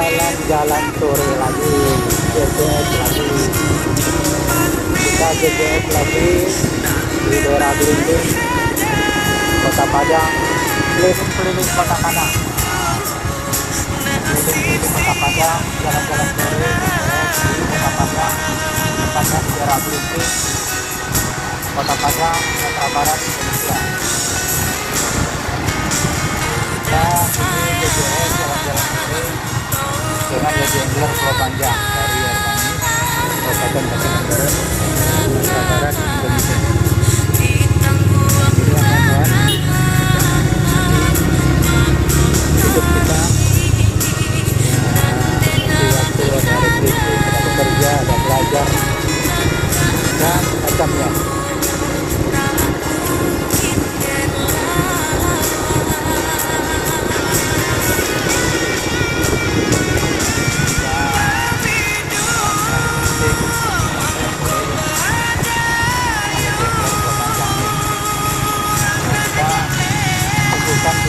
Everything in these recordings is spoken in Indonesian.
jalan-jalan sore lagi, JJS lagi, kita JJS lagi di daerah Belimbing, Kota Padang, keliling-keliling Kota Padang, keliling-keliling Kota Padang, jalan-jalan sore di Kota Padang, tepatnya di daerah Belimbing, Kota Padang, Sumatera Barat, Indonesia. Kita ini JJS jalan-jalan sore dengan Legender Pulau Panjang dari Erwani, Kabupaten Bojonegoro, Sumatera Barat, Indonesia. Ini kawan-kawan, hidup kita di waktu ada refleksi, ada bekerja, ada belajar, dan macamnya.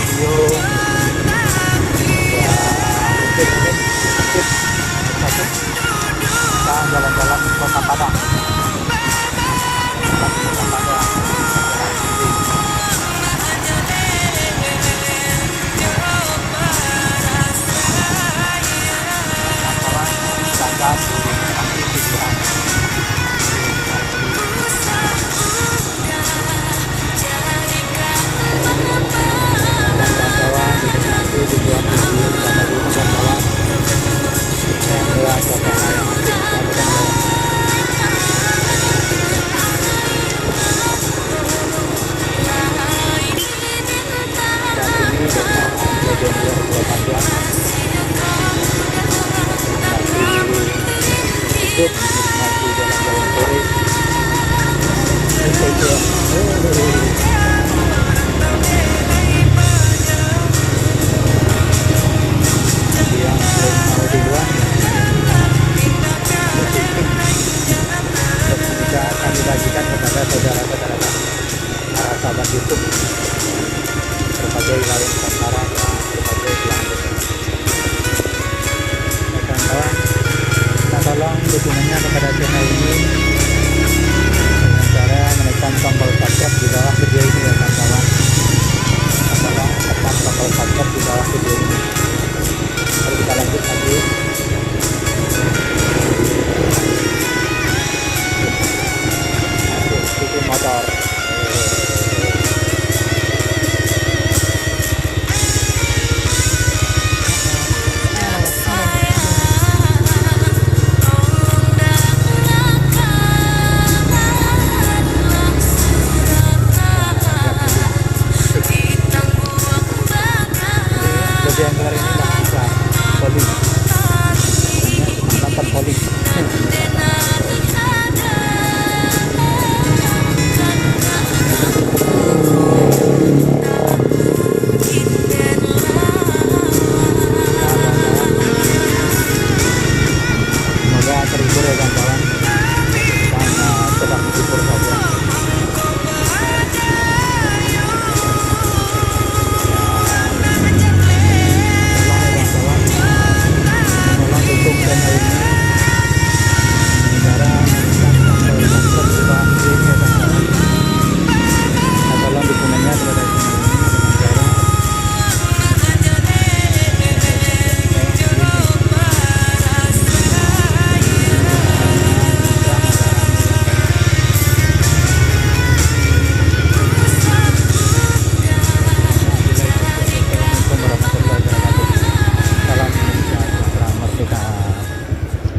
Video ya mungkin kita jalan-jalan Kota Padang, bagikan kepada saudara-saudara para sahabat YouTube berbagai wilayah Nusantara dan berbagai belahan dunia. Kawan-kawan, kita tolong dukungannya kepada channel ini dengan cara menekan tombol subscribe di bawah video ini ya kawan-kawan. Tolong tekan tombol subscribe di bawah video ini. Mari kita lanjut lagi.